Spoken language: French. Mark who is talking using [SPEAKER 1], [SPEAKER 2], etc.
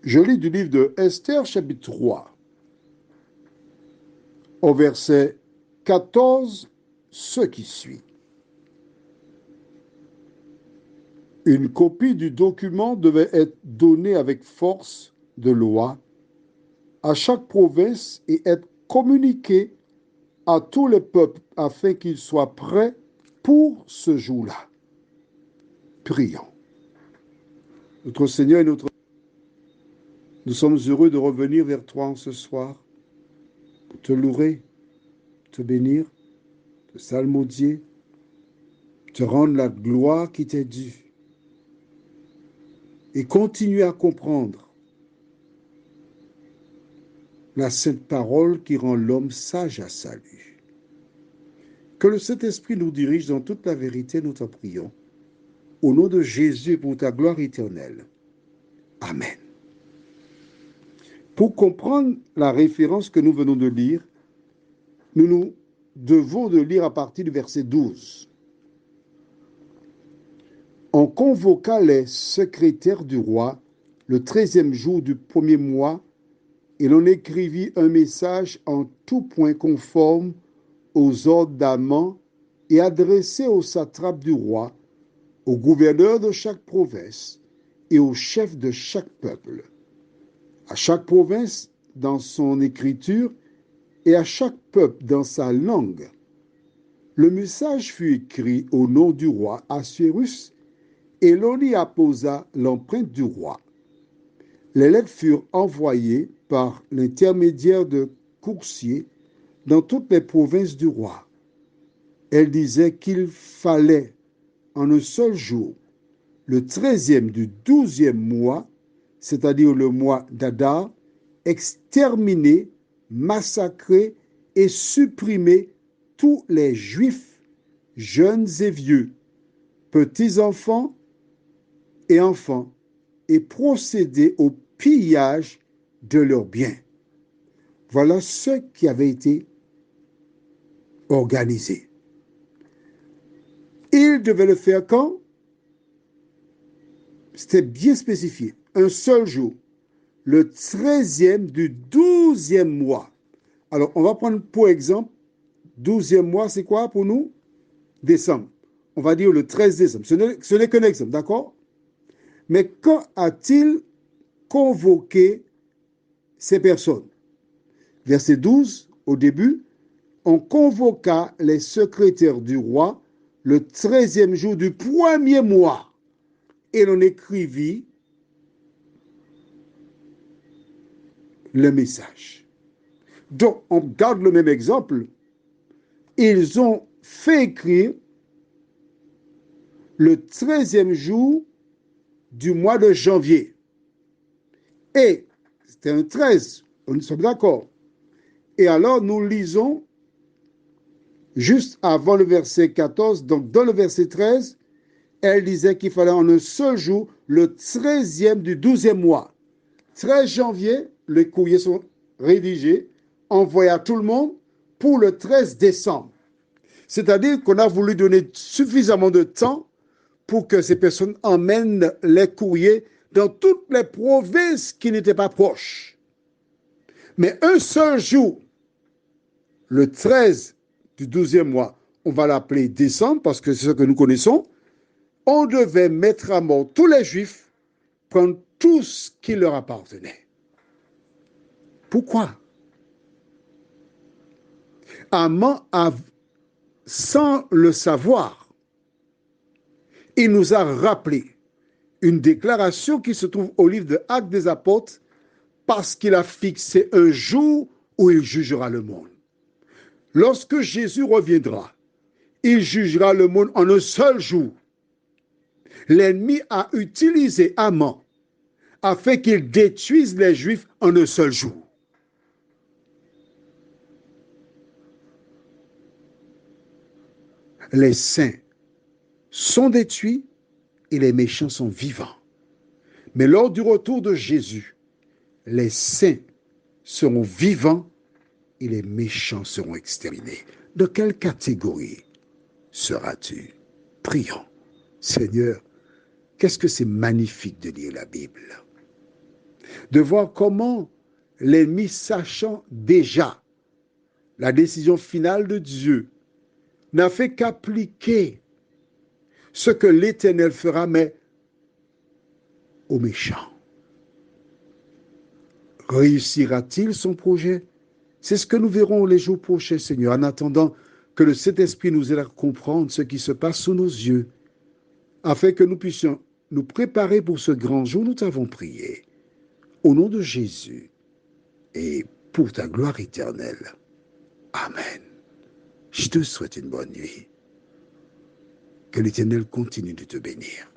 [SPEAKER 1] Je lis du livre de Esther, chapitre 3, au verset 14, ce qui suit. Une copie du document devait être donnée avec force de loi à chaque province et être communiquée à tous les peuples afin qu'ils soient prêts pour ce jour-là. Prions. Notre Seigneur et notre Nous sommes heureux de revenir vers toi en ce soir pour te louer, te bénir, te salmodier, te rendre la gloire qui t'est due et continuer à comprendre la sainte parole qui rend l'homme sage à salut. Que le Saint-Esprit nous dirige dans toute la vérité, nous t'en prions. Au nom de Jésus et pour ta gloire éternelle. Amen. Pour comprendre la référence que nous venons de lire, nous devons de lire à partir du verset 12. On convoqua les secrétaires du roi le 13e jour du premier mois et l'on écrivit un message en tout point conforme aux ordres d'Aman et adressé aux satrapes du roi, aux gouverneurs de chaque province et aux chefs de chaque peuple, à chaque province dans son écriture et à chaque peuple dans sa langue. Le message fut écrit au nom du roi Assuérus et l'on y apposa l'empreinte du roi. Les lettres furent envoyées par l'intermédiaire de coursiers dans toutes les provinces du roi. Elles disaient qu'il fallait, en un seul jour, le 13e du 12e mois, c'est-à-dire le mois d'Adar, exterminer, massacrer et supprimer tous les Juifs, jeunes et vieux, petits-enfants et enfants, et procéder au pillage de leurs biens. Voilà ce qui avait été organisé. Ils devaient le faire quand? C'était bien spécifié. Un seul jour, le 13e du 12e mois. Alors, on va prendre pour exemple, 12e mois, c'est quoi pour nous? Décembre. On va dire le 13 décembre. Ce n'est qu'un exemple, d'accord? Mais quand a-t-il convoqué ces personnes? Verset 12, au début, on convoqua les secrétaires du roi le 13e jour du premier mois et l'on écrivit le message. Donc, on garde le même exemple. Ils ont fait écrire le 13e jour du mois de janvier. Et c'était un 13, nous sommes d'accord. Et alors, nous lisons juste avant le verset 14, donc dans le verset 13, elle disait qu'il fallait en un seul jour, le 13e du 12e mois. 13 janvier, les courriers sont rédigés, envoyés à tout le monde pour le 13 décembre. C'est-à-dire qu'on a voulu donner suffisamment de temps pour que ces personnes emmènent les courriers dans toutes les provinces qui n'étaient pas proches. Mais un seul jour, le 13 du 12e mois, on va l'appeler décembre parce que c'est ce que nous connaissons, on devait mettre à mort tous les Juifs, prendre tout ce qui leur appartenait. Pourquoi? Aman, sans le savoir, il nous a rappelé une déclaration qui se trouve au livre de Actes des Apôtres parce qu'il a fixé un jour où il jugera le monde. Lorsque Jésus reviendra, il jugera le monde en un seul jour. L'ennemi a utilisé Aman afin qu'il détruise les Juifs en un seul jour. Les saints sont détruits et les méchants sont vivants. Mais lors du retour de Jésus, les saints seront vivants et les méchants seront exterminés. De quelle catégorie seras-tu? Prions. Seigneur, qu'est-ce que c'est magnifique de lire la Bible. de voir comment l'ennemi, sachant déjà la décision finale de Dieu, n'a fait qu'appliquer ce que l'Éternel fera, mais aux méchants. Réussira-t-il son projet? C'est ce que nous verrons les jours prochains, Seigneur, en attendant que le Saint-Esprit nous aide à comprendre ce qui se passe sous nos yeux, afin que nous puissions nous préparer pour ce grand jour. Nous t'avons prié. Au nom de Jésus et pour ta gloire éternelle. Amen. Je te souhaite une bonne nuit. Que l'Éternel continue de te bénir.